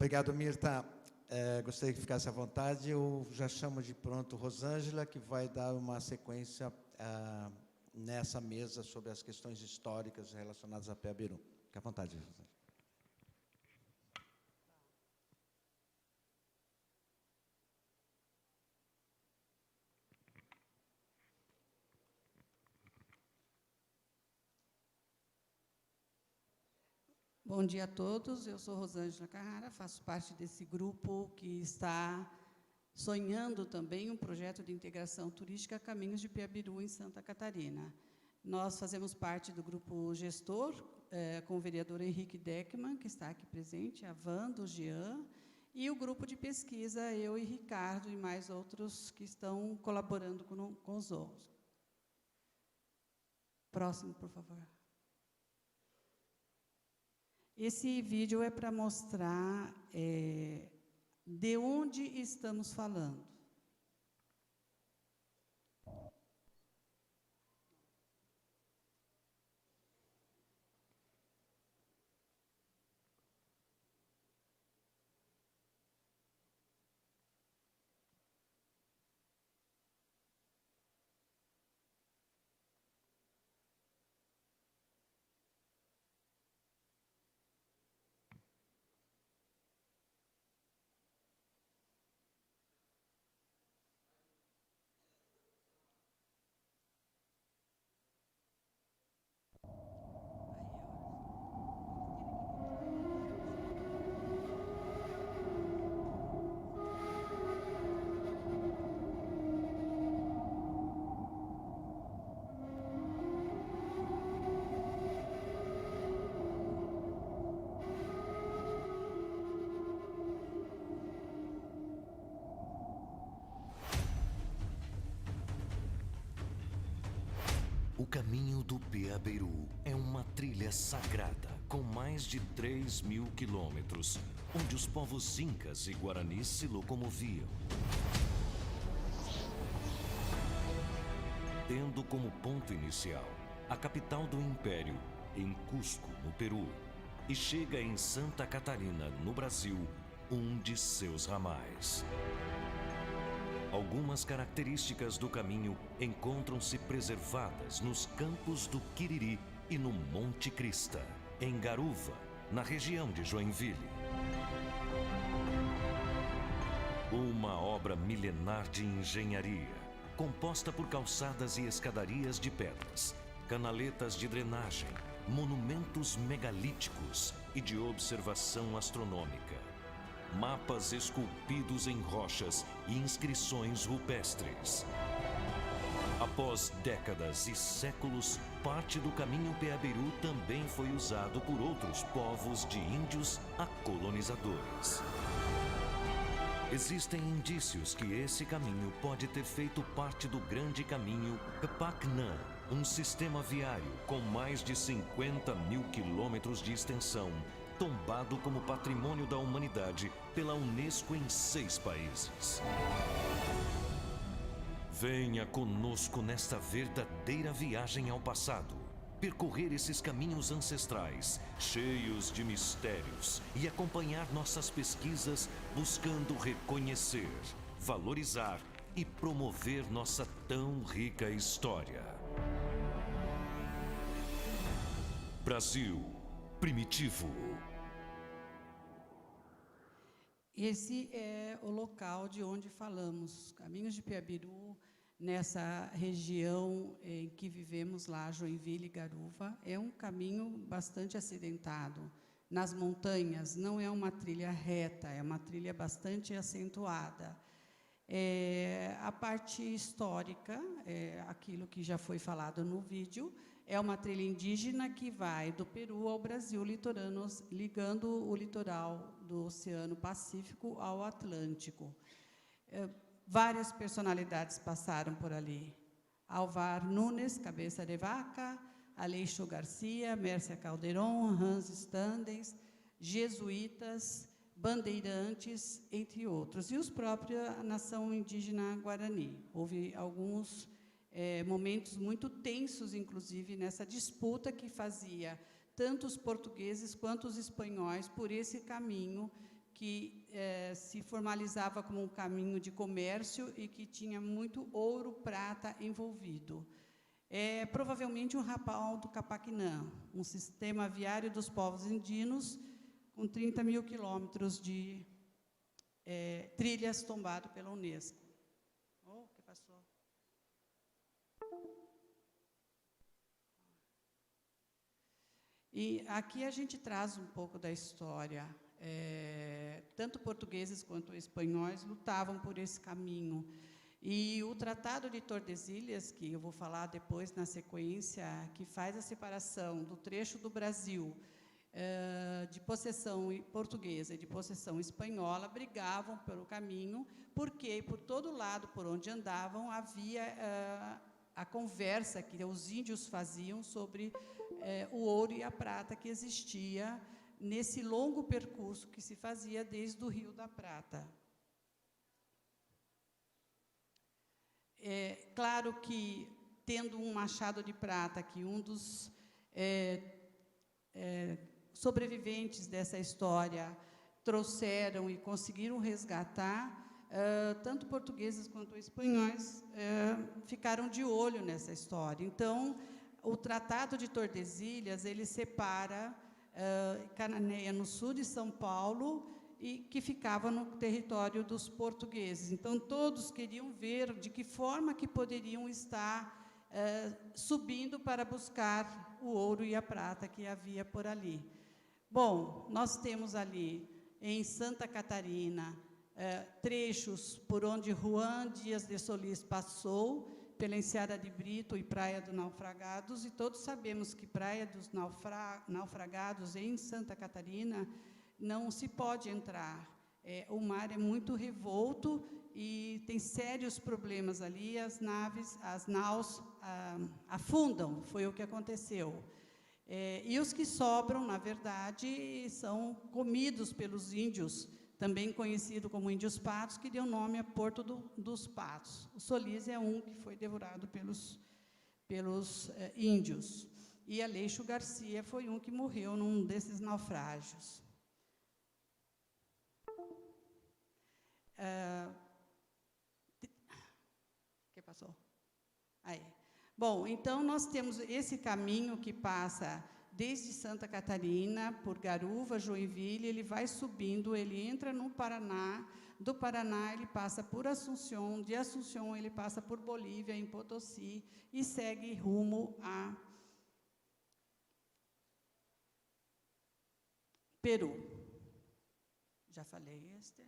Obrigado, Mirta. Gostaria que ficasse à vontade. Eu já chamo de pronto Rosângela, que vai dar uma sequência nessa mesa sobre as questões históricas relacionadas a Peabiru. Fique à vontade, Rosângela. Bom dia a todos, eu sou Rosângela Carrara, faço parte desse grupo que está sonhando também um projeto de integração turística Caminhos de Peabiru em Santa Catarina. Nós fazemos parte do grupo gestor, com o vereador Henrique Deckmann, que está aqui presente, a Wanda, o Jean, e o grupo de pesquisa, eu e Ricardo, e mais outros que estão colaborando com os outros. Próximo, por favor. Esse vídeo é para mostrar de onde estamos falando. O caminho do Peabiru é uma trilha sagrada com mais de 3.000 quilômetros, onde os povos incas e guaranis se locomoviam. Tendo como ponto inicial a capital do Império, em Cusco, no Peru, e chega em Santa Catarina, no Brasil, um de seus ramais. Algumas características do caminho encontram-se preservadas nos Campos do Quiriri e no Monte Crista, em Garuva, na região de Joinville. Uma obra milenar de engenharia, composta por calçadas e escadarias de pedras, canaletas de drenagem, monumentos megalíticos e de observação astronômica. Mapas esculpidos em rochas e inscrições rupestres. Após décadas e séculos, parte do caminho Peabiru também foi usado por outros povos de índios a colonizadores. Existem indícios que esse caminho pode ter feito parte do grande caminho Pepacnã, um sistema viário com mais de 50.000 quilômetros de extensão, tombado como patrimônio da humanidade pela Unesco em 6 países. Venha conosco nesta verdadeira viagem ao passado, percorrer esses caminhos ancestrais, cheios de mistérios, e acompanhar nossas pesquisas buscando reconhecer, valorizar e promover nossa tão rica história. Brasil primitivo. Esse é o local de onde falamos, Caminhos de Peabiru, nessa região em que vivemos lá, Joinville e Garuva. É um caminho bastante acidentado. Nas montanhas, não é uma trilha reta, é uma trilha bastante acentuada. A parte histórica, aquilo que já foi falado no vídeo, é uma trilha indígena que vai do Peru ao Brasil litorâneo, ligando o litoral do Oceano Pacífico ao Atlântico. Várias personalidades passaram por ali. Alvar Nunes, Cabeça de Vaca, Aleixo Garcia, Mércia Calderon, Hans Standens, jesuítas, bandeirantes, entre outros, e os próprios nação indígena Guarani. Houve alguns momentos muito tensos, inclusive, nessa disputa que fazia tanto os portugueses quanto os espanhóis por esse caminho que se formalizava como um caminho de comércio e que tinha muito ouro, prata envolvido. É provavelmente um rapal do Capaquinã, um sistema viário dos povos indianos com 30 mil quilômetros de trilhas tombado pela Unesco. Oh, o que passou? E aqui a gente traz um pouco da história. Tanto portugueses quanto espanhóis lutavam por esse caminho. E o Tratado de Tordesilhas, que eu vou falar depois na sequência, que faz a separação do trecho do Brasil de possessão portuguesa e de possessão espanhola, brigavam pelo caminho, porque por todo lado por onde andavam havia a conversa que os índios faziam sobre o ouro e a prata que existia nesse longo percurso que se fazia desde o Rio da Prata. Claro que, tendo um machado de prata, que um dos sobreviventes dessa história trouxeram e conseguiram resgatar, tanto portugueses quanto espanhóis ficaram de olho nessa história. Então, o Tratado de Tordesilhas, ele separa Cananéia, no sul de São Paulo, e que ficava no território dos portugueses. Então, todos queriam ver de que forma que poderiam estar subindo para buscar o ouro e a prata que havia por ali. Bom, nós temos ali, em Santa Catarina, trechos por onde Juan Dias de Solís passou, pela Enseada de Brito e Praia dos Naufragados, e todos sabemos que Praia dos Naufragados, em Santa Catarina, não se pode entrar. O mar é muito revolto e tem sérios problemas ali, as naus afundam, foi o que aconteceu. E os que sobram, na verdade, são comidos pelos índios, também conhecido como Índios Patos, que deu nome a Porto dos Patos. O Solís é um que foi devorado pelos índios. E Aleixo Garcia foi um que morreu num desses naufrágios. Que passou? Aí. Bom, então, nós temos esse caminho que passa desde Santa Catarina, por Garuva, Joinville, ele vai subindo, ele entra no Paraná, do Paraná ele passa por Assunção, de Assunção ele passa por Bolívia, em Potosí, e segue rumo a Peru. Já falei, Esther?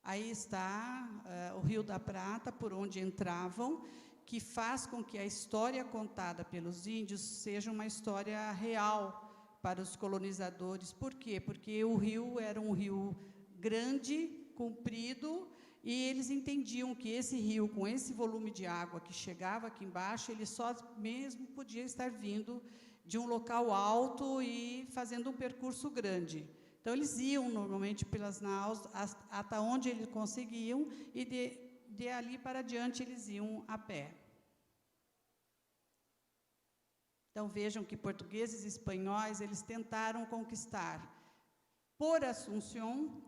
Aí está o Rio da Prata, por onde entravam, que faz com que a história contada pelos índios seja uma história real para os colonizadores. Por quê? Porque o rio era um rio grande, comprido, e eles entendiam que esse rio, com esse volume de água que chegava aqui embaixo, ele só mesmo podia estar vindo de um local alto e fazendo um percurso grande. Então, eles iam normalmente pelas naus até onde eles conseguiam, e de ali para diante eles iam a pé. Então, vejam que portugueses e espanhóis, eles tentaram conquistar, por Assunção,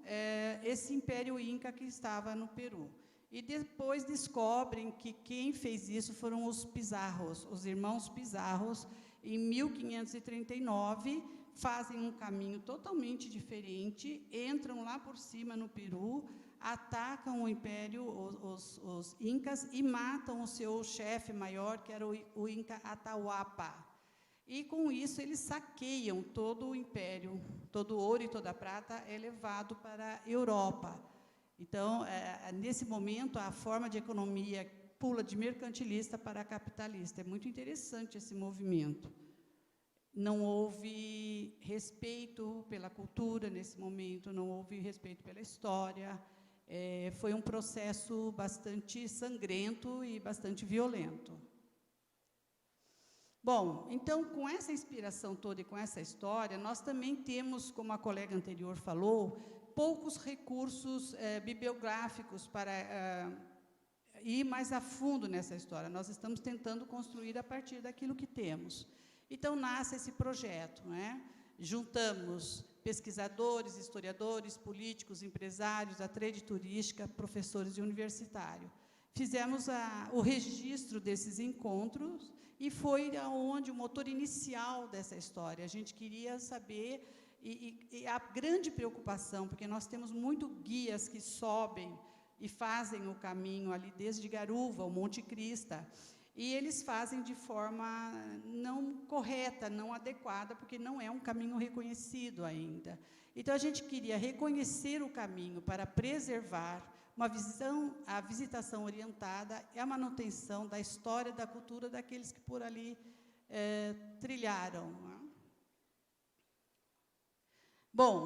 esse Império Inca que estava no Peru. E depois descobrem que quem fez isso foram os Pizarros, os irmãos Pizarros, em 1539, fazem um caminho totalmente diferente, entram lá por cima no Peru, atacam o Império, os Incas, e matam o seu chefe maior, que era o Inca Atahualpa. E, com isso, eles saqueiam todo o Império, todo o ouro e toda a prata é levado para a Europa. Então, nesse momento, a forma de economia pula de mercantilista para capitalista. É muito interessante esse movimento. Não houve respeito pela cultura nesse momento, não houve respeito pela história. Foi um processo bastante sangrento e bastante violento. Bom, então, com essa inspiração toda e com essa história, nós também temos, como a colega anterior falou, poucos recursos bibliográficos para ir mais a fundo nessa história. Nós estamos tentando construir a partir daquilo que temos. Então, nasce esse projeto, né? juntamos pesquisadores, historiadores, políticos, empresários, a trade turística, professores e universitários. Fizemos o registro desses encontros e foi onde o motor inicial dessa história. A gente queria saber, e a grande preocupação, porque nós temos muito guias que sobem e fazem o caminho ali desde Garuva, o Monte Crista, e eles fazem de forma não correta, não adequada, porque não é um caminho reconhecido ainda. Então, a gente queria reconhecer o caminho para preservar a visitação orientada e a manutenção da história, da cultura daqueles que por ali trilharam. Bom,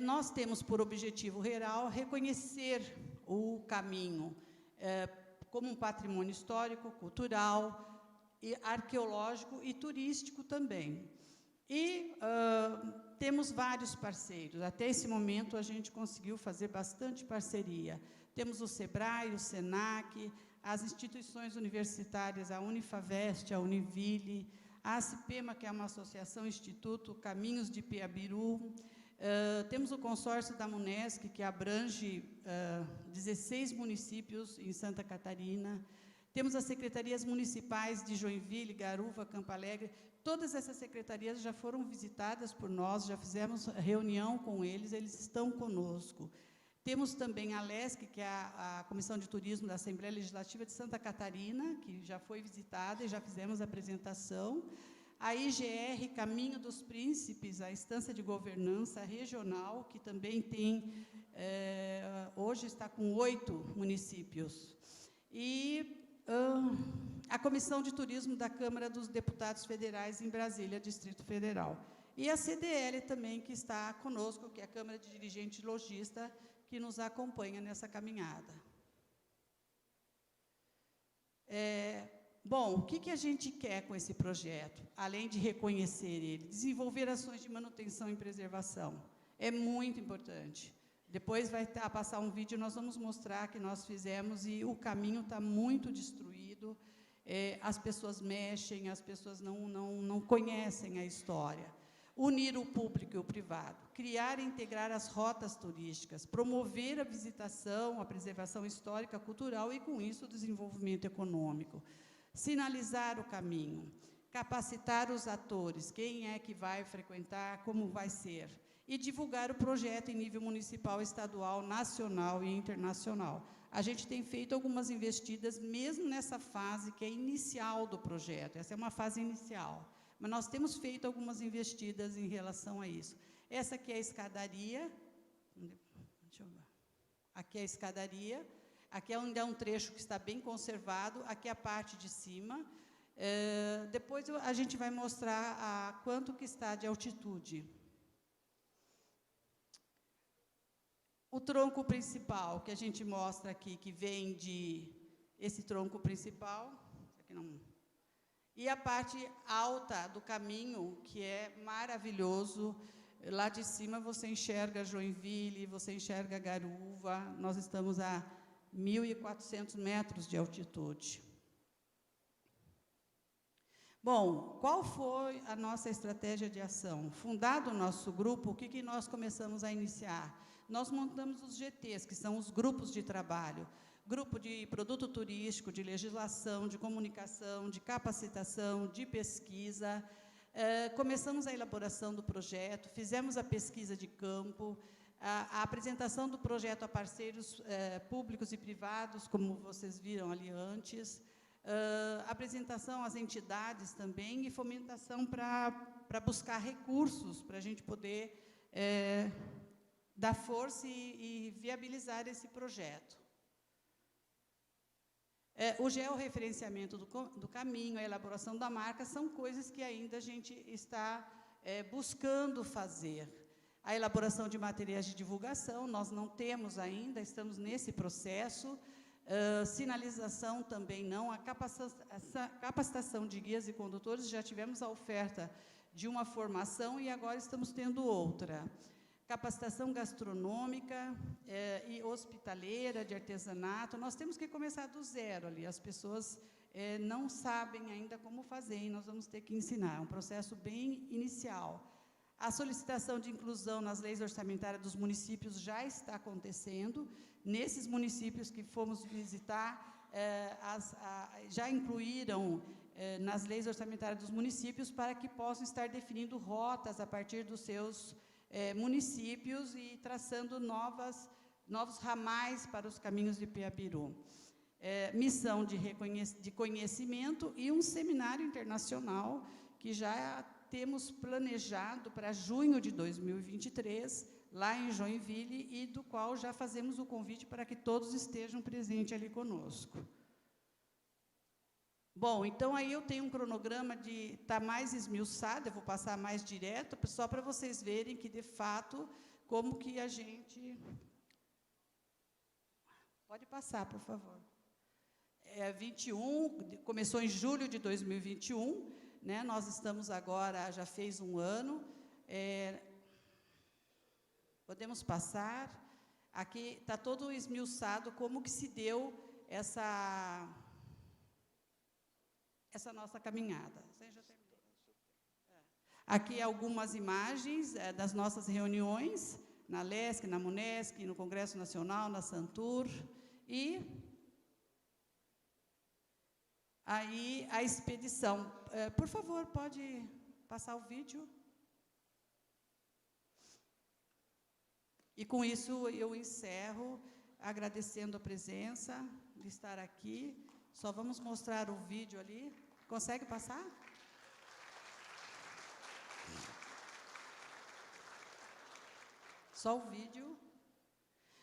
nós temos por objetivo geral reconhecer o caminho como um patrimônio histórico, cultural, e arqueológico e turístico também. E temos vários parceiros. Até esse momento, a gente conseguiu fazer bastante parceria. Temos o SEBRAE, o SENAC, as instituições universitárias, a Unifavest, a Univille, a ACPEMA, que é uma associação, Instituto Caminhos de Piabiru. Temos o consórcio da MUNESC, que abrange 16 municípios em Santa Catarina. Temos as secretarias municipais de Joinville, Garuva, Campo Alegre. Todas essas secretarias já foram visitadas por nós, já fizemos reunião com eles, eles estão conosco. Temos também a LESC, que é a Comissão de Turismo da Assembleia Legislativa de Santa Catarina, que já foi visitada e já fizemos a apresentação. A IGR, Caminho dos Príncipes, a Instância de Governança Regional, que também tem, hoje está com 8 municípios. E a Comissão de Turismo da Câmara dos Deputados Federais em Brasília, Distrito Federal. E a CDL também, que está conosco, que é a Câmara de Dirigente Logista, que nos acompanha nessa caminhada. Bom, o que a gente quer com esse projeto? Além de reconhecer ele, desenvolver ações de manutenção e preservação. É muito importante. Depois vai passar um vídeo, nós vamos mostrar que nós fizemos e o caminho está muito destruído, as pessoas mexem, as pessoas não conhecem a história. Unir o público e o privado, criar e integrar as rotas turísticas, promover a visitação, a preservação histórica, cultural e, com isso, o desenvolvimento econômico. Sinalizar o caminho, capacitar os atores, quem é que vai frequentar, como vai ser, e divulgar o projeto em nível municipal, estadual, nacional e internacional. A gente tem feito algumas investidas, mesmo nessa fase que é inicial do projeto, essa é uma fase inicial, mas nós temos feito algumas investidas em relação a isso. Essa aqui é a escadaria, deixa eu ver. Aqui é a escadaria, aqui ainda é um trecho que está bem conservado, aqui é a parte de cima. Depois a gente vai mostrar quanto que está de altitude. O tronco principal, que a gente mostra aqui, que vem esse tronco principal, aqui não, e a parte alta do caminho, que é maravilhoso. Lá de cima você enxerga Joinville, você enxerga Garuva, nós estamos a 1.400 metros de altitude. Bom, qual foi a nossa estratégia de ação? Fundado o nosso grupo, o que nós começamos a iniciar? Nós montamos os GTs, que são os grupos de trabalho, grupo de produto turístico, de legislação, de comunicação, de capacitação, de pesquisa. Começamos a elaboração do projeto, fizemos a pesquisa de campo, a apresentação do projeto a parceiros públicos e privados, como vocês viram ali antes, apresentação às entidades também e fomentação para buscar recursos, para a gente poder dar força e viabilizar esse projeto. O georreferenciamento do caminho, a elaboração da marca, são coisas que ainda a gente está buscando fazer. A elaboração de materiais de divulgação, nós não temos ainda, estamos nesse processo. Sinalização também não. A capacitação de guias e condutores, já tivemos a oferta de uma formação e agora estamos tendo outra. Capacitação gastronômica e hospitaleira, de artesanato, nós temos que começar do zero ali, as pessoas não sabem ainda como fazer, e nós vamos ter que ensinar, é um processo bem inicial. A solicitação de inclusão nas leis orçamentárias dos municípios já está acontecendo. Nesses municípios que fomos visitar, já incluíram nas leis orçamentárias dos municípios para que possam estar definindo rotas a partir dos seus municípios e traçando novos ramais para os caminhos de Piabiru. Missão de conhecimento e um seminário internacional que já temos planejado para junho de 2023, lá em Joinville, e do qual já fazemos o convite para que todos estejam presentes ali conosco. Bom, então aí eu tenho um cronograma de estar mais esmiuçado, eu vou passar mais direto, só para vocês verem que, de fato, como que a gente... Pode passar, por favor. 21, começou em julho de 2021, né? Nós estamos agora, já fez um ano. Podemos passar. Aqui está todo esmiuçado como que se deu essa nossa caminhada. Você já terminou? Aqui algumas imagens das nossas reuniões, na LESC, na MUNESC, no Congresso Nacional, na Santur, e aí a expedição. Por favor, pode passar o vídeo. E com isso eu encerro, agradecendo a presença de estar aqui. Só vamos mostrar o vídeo ali. Consegue passar? Só o vídeo.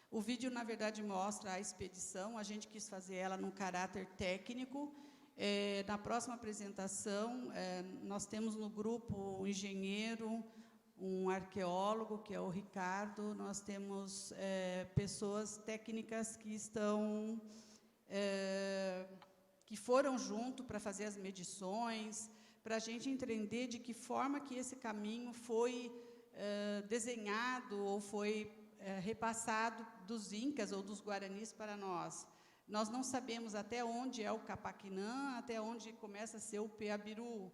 O vídeo, na verdade, mostra a expedição. A gente quis fazer ela num caráter técnico. Na próxima apresentação, nós temos no grupo um engenheiro, um arqueólogo, que é o Ricardo. Nós temos pessoas técnicas que estão... que foram junto para fazer as medições, para a gente entender de que forma que esse caminho foi desenhado ou foi repassado dos incas ou dos guaranis para nós. Nós não sabemos até onde é o Capaquinã, até onde começa a ser o Piabiru.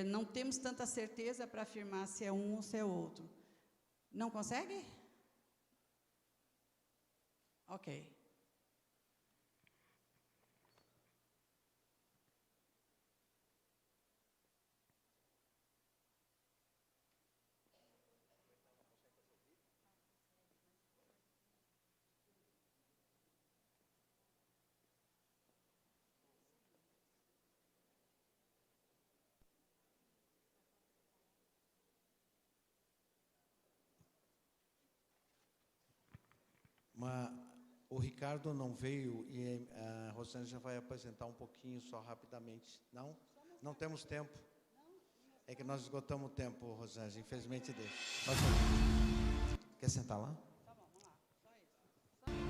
Não temos tanta certeza para afirmar se é um ou se é outro. Não consegue? Ok. O Ricardo não veio e a Rosângela vai apresentar um pouquinho só rapidamente. Não? Não temos tempo? É que nós esgotamos o tempo, Rosângela, infelizmente deixa. Quer sentar lá? Tá bom, vamos lá. Só isso.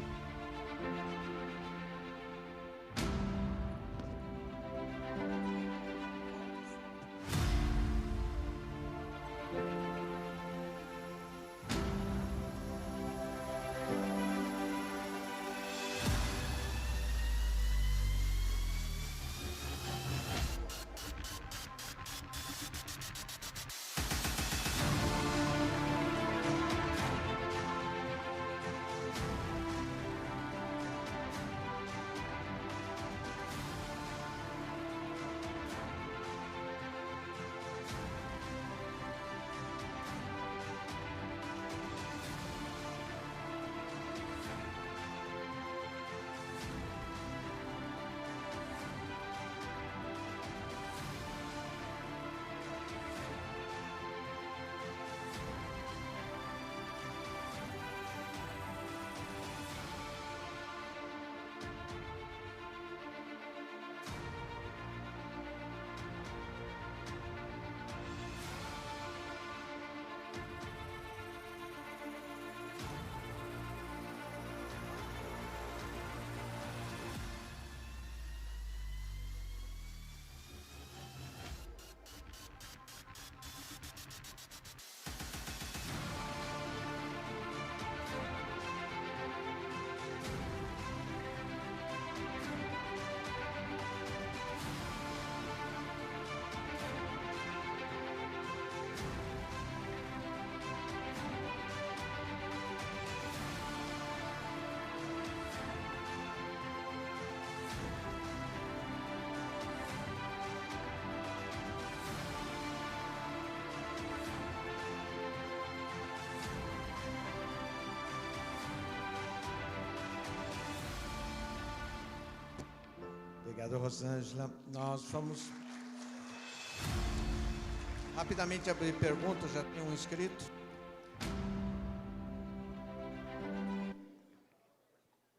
Obrigado, Rosângela. Nós vamos rapidamente abrir perguntas, já tem um inscrito.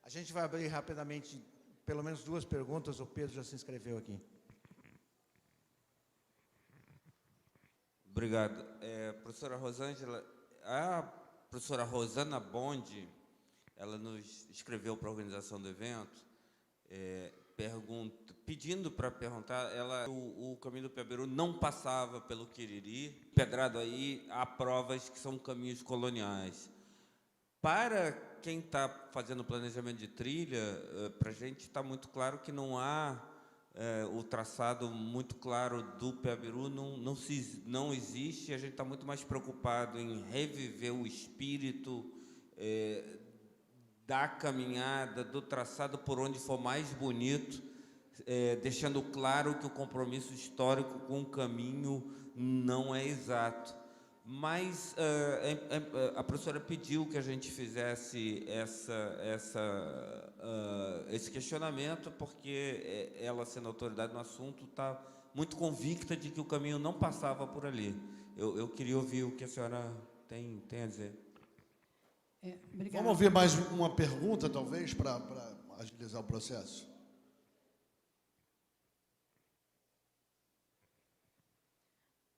A gente vai abrir rapidamente pelo menos 2 perguntas, o Pedro já se inscreveu aqui. Obrigado. Professora Rosângela, a professora Rosana Bondi, ela nos escreveu para a organização do evento, pedindo para perguntar, o caminho do Piabiru não passava pelo Quiriri, pedrado aí, há provas que são caminhos coloniais. Para quem está fazendo planejamento de trilha, para a gente está muito claro que não há o traçado muito claro do Piabiru, não existe, a gente está muito mais preocupado em reviver o espírito da caminhada, do traçado por onde for mais bonito, deixando claro que o compromisso histórico com o caminho não é exato. Mas a professora pediu que a gente fizesse esse questionamento, porque ela, sendo autoridade no assunto, está muito convicta de que o caminho não passava por ali. Eu queria ouvir o que a senhora tem a dizer. Obrigada. Vamos ouvir mais uma pergunta, talvez, para agilizar o processo?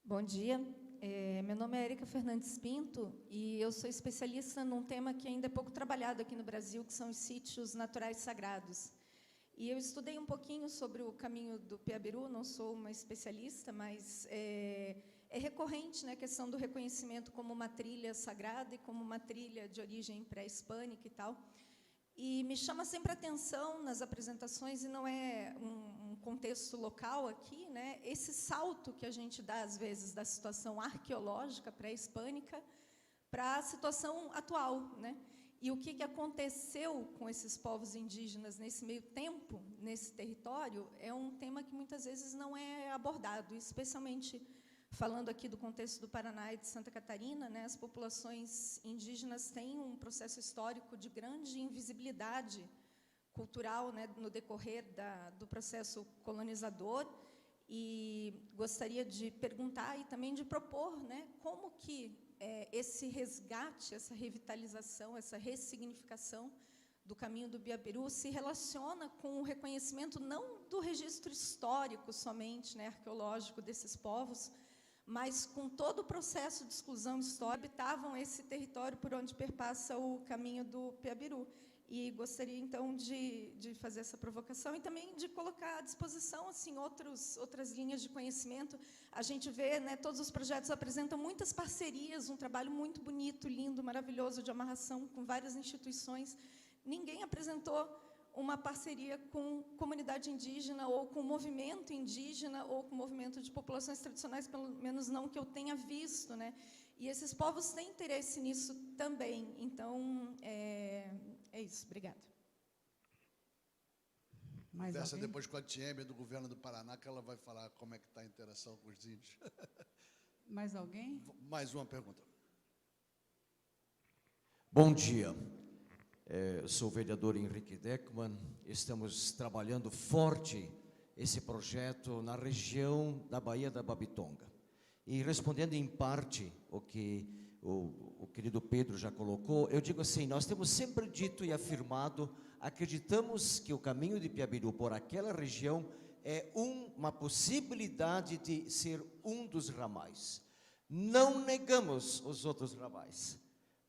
Bom dia. Meu nome é Érica Fernandes Pinto e eu sou especialista num tema que ainda é pouco trabalhado aqui no Brasil, que são os sítios naturais sagrados. E eu estudei um pouquinho sobre o caminho do Piabiru, não sou uma especialista, mas é recorrente, né, a questão do reconhecimento como uma trilha sagrada e como uma trilha de origem pré-hispânica e tal. E me chama sempre a atenção nas apresentações, e não é um contexto local aqui, né, esse salto que a gente dá, às vezes, da situação arqueológica pré-hispânica para a situação atual, né? E o que aconteceu com esses povos indígenas nesse meio tempo, nesse território, é um tema que muitas vezes não é abordado, especialmente falando aqui do contexto do Paraná e de Santa Catarina, né, as populações indígenas têm um processo histórico de grande invisibilidade cultural, né, no decorrer do processo colonizador, e gostaria de perguntar e também de propor, né, como que esse resgate, essa revitalização, essa ressignificação do caminho do Piabiru se relaciona com o reconhecimento não do registro histórico somente, né, arqueológico desses povos, mas com todo o processo de exclusão histórica, habitavam esse território por onde perpassa o caminho do Piabiru. E gostaria, então, de fazer essa provocação e também de colocar à disposição assim, outras linhas de conhecimento. A gente vê, né, todos os projetos apresentam muitas parcerias, um trabalho muito bonito, lindo, maravilhoso, de amarração com várias instituições. Ninguém apresentou uma parceria com comunidade indígena, ou com movimento indígena, ou com movimento de populações tradicionais, pelo menos não que eu tenha visto, né? E esses povos têm interesse nisso também. Então, é isso. Obrigada. Conversa depois com a Tieme, do governo do Paraná, que ela vai falar como é que está a interação com os índios. Mais alguém? Mais uma pergunta. Bom dia. Sou o vereador Henrique Deckmann. Estamos trabalhando forte esse projeto na região da Baía da Babitonga. E respondendo em parte o que o querido Pedro já colocou, eu digo assim, nós temos sempre dito e afirmado, acreditamos que o caminho de Piabiru por aquela região é uma possibilidade de ser um dos ramais. Não negamos os outros ramais,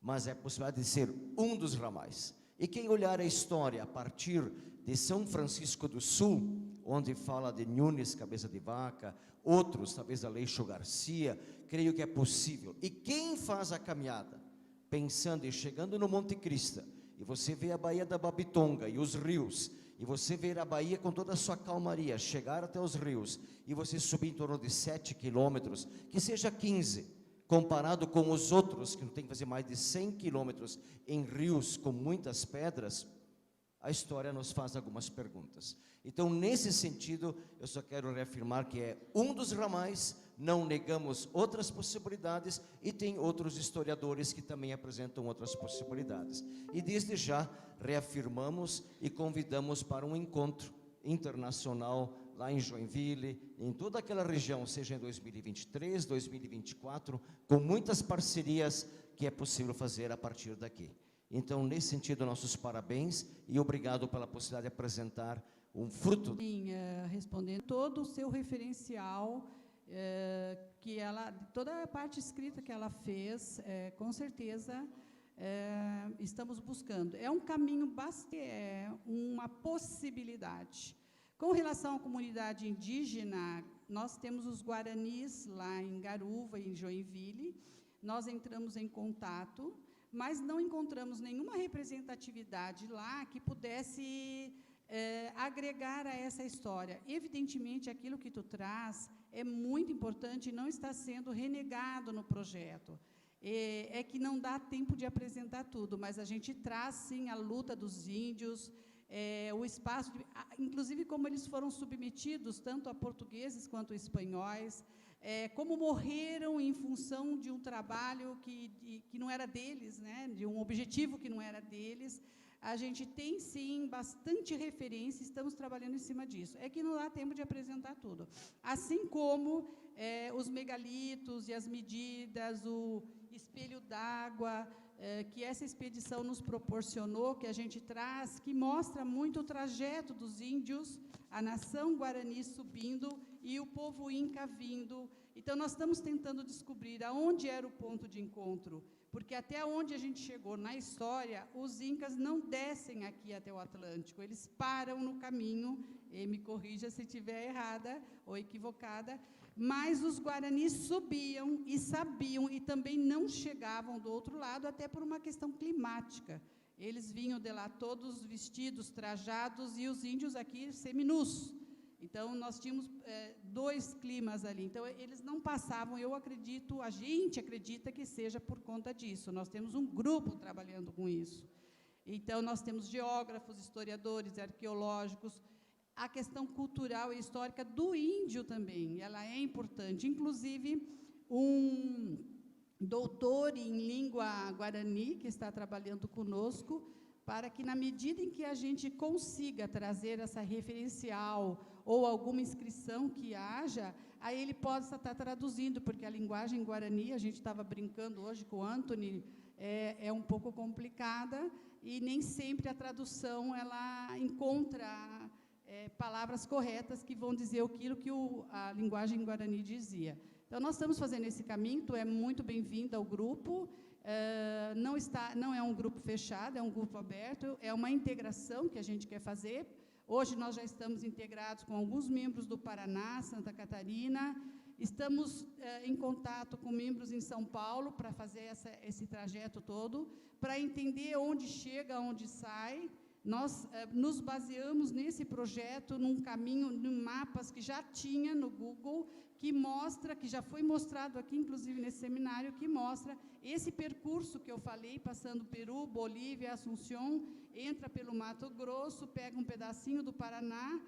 mas é a possibilidade de ser um dos ramais. E quem olhar a história a partir de São Francisco do Sul, onde fala de Nunes, cabeça de vaca, outros, talvez Aleixo Garcia, creio que é possível. E quem faz a caminhada, pensando e chegando no Monte Crista, e você vê a Baía da Babitonga e os rios, e você vê a Baía com toda a sua calmaria, chegar até os rios, e você subir em torno de 7 quilômetros, que seja 15, comparado com os outros, que não tem que fazer mais de 100 quilômetros em rios com muitas pedras, a história nos faz algumas perguntas. Então, nesse sentido, eu só quero reafirmar que é um dos ramais, não negamos outras possibilidades, e tem outros historiadores que também apresentam outras possibilidades. E desde já reafirmamos e convidamos para um encontro internacional lá em Joinville, em toda aquela região, seja em 2023, 2024, com muitas parcerias que é possível fazer a partir daqui. Então, nesse sentido, nossos parabéns e obrigado pela possibilidade de apresentar um fruto. Sim, respondendo todo o seu referencial, que ela, toda a parte escrita que ela fez, com certeza, estamos buscando. É um caminho bastante, uma possibilidade. Com relação à comunidade indígena, nós temos os Guaranis lá em Garuva, em Joinville. Nós entramos em contato, mas não encontramos nenhuma representatividade lá que pudesse agregar a essa história. Evidentemente, aquilo que tu traz é muito importante e não está sendo renegado no projeto. É que não dá tempo de apresentar tudo, mas a gente traz, sim, a luta dos índios, o espaço, inclusive como eles foram submetidos, tanto a portugueses quanto a espanhóis, como morreram em função de um trabalho que não era deles, né, de um objetivo que não era deles. A gente tem, sim, bastante referência, estamos trabalhando em cima disso. É que não dá tempo de apresentar tudo. Assim como os megalitos e as medidas, o espelho d'água, que essa expedição nos proporcionou, que a gente traz, que mostra muito o trajeto dos índios, a nação Guarani subindo e o povo Inca vindo. Então, nós estamos tentando descobrir aonde era o ponto de encontro, porque até onde a gente chegou na história, os Incas não descem aqui até o Atlântico, eles param no caminho, e me corrija se estiver errada ou equivocada, mas os Guaranis subiam e sabiam, e também não chegavam do outro lado, até por uma questão climática. Eles vinham de lá todos vestidos, trajados, e os índios aqui seminus. Então, nós tínhamos dois climas ali. Então, eles não passavam, eu acredito, a gente acredita que seja por conta disso. Nós temos um grupo trabalhando com isso. Então, nós temos geógrafos, historiadores, arqueológicos. A questão cultural e histórica do índio também, ela é importante. Inclusive, um doutor em língua guarani, que está trabalhando conosco, para que, na medida em que a gente consiga trazer essa referencial ou alguma inscrição que haja, aí ele possa estar traduzindo, porque a linguagem guarani, a gente estava brincando hoje com o Anthony, é um pouco complicada, e nem sempre a tradução ela encontra palavras corretas que vão dizer aquilo que a linguagem guarani dizia. Então, nós estamos fazendo esse caminho, tu é muito bem-vindo ao grupo. Não é um grupo fechado, é um grupo aberto, é uma integração que a gente quer fazer. Hoje nós já estamos integrados com alguns membros do Paraná, Santa Catarina, estamos em contato com membros em São Paulo para fazer esse trajeto todo, para entender onde chega, onde sai. Nós nos baseamos nesse projeto, num caminho, em mapas que já tinha no Google, que mostra, que já foi mostrado aqui, inclusive nesse seminário, que mostra esse percurso que eu falei, passando Peru, Bolívia, Assunção, entra pelo Mato Grosso, pega um pedacinho do Paraná,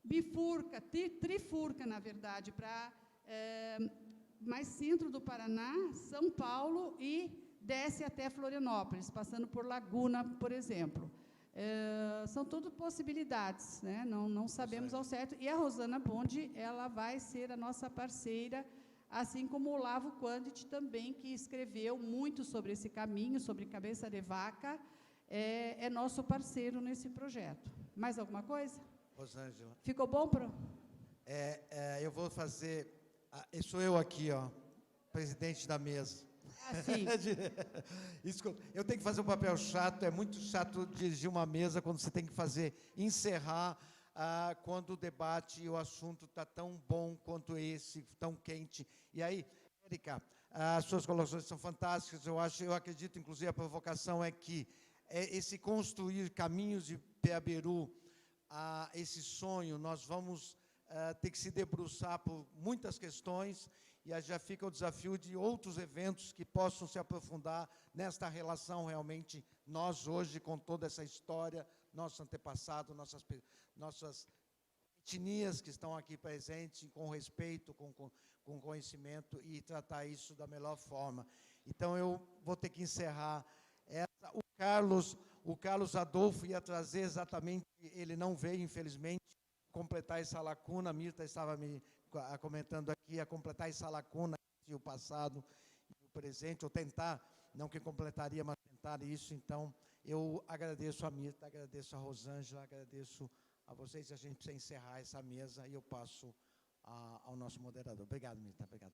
bifurca, trifurca, na verdade, para mais centro do Paraná, São Paulo, e desce até Florianópolis, passando por Laguna, por exemplo. São tudo possibilidades, né? Não sabemos ao certo. E a Rosana Bonde, ela vai ser a nossa parceira, assim como o Olavo Quandit também, que escreveu muito sobre esse caminho, sobre cabeça de vaca, é nosso parceiro nesse projeto. Mais alguma coisa? Rosângela. Ficou bom, Pro? Eu vou fazer... sou eu aqui, ó, presidente da mesa. Sim. Eu tenho que fazer um papel chato, é muito chato dirigir uma mesa quando você tem que encerrar quando o debate e o assunto está tão bom quanto esse, tão quente. E aí, Érica, as suas colocações são fantásticas, eu acredito, inclusive, a provocação é que esse construir caminhos de Peabiru, esse sonho, nós vamos ter que se debruçar por muitas questões, e aí já fica o desafio de outros eventos que possam se aprofundar nesta relação, realmente, nós hoje, com toda essa história, nossos antepassados, nossas etnias que estão aqui presentes, com respeito, com conhecimento, e tratar isso da melhor forma. Então, eu vou ter que encerrar. O Carlos o Carlos Adolfo ia trazer exatamente, ele não veio, infelizmente, completar essa lacuna. A Mirta estava me comentando aqui, a completar essa lacuna entre o passado e o presente, ou tentar, não que completaria, mas tentar isso. Então, eu agradeço a Mirta, agradeço a Rosângela, agradeço a vocês. A gente precisa encerrar essa mesa e eu passo ao nosso moderador. Obrigado, Mirta. Obrigado.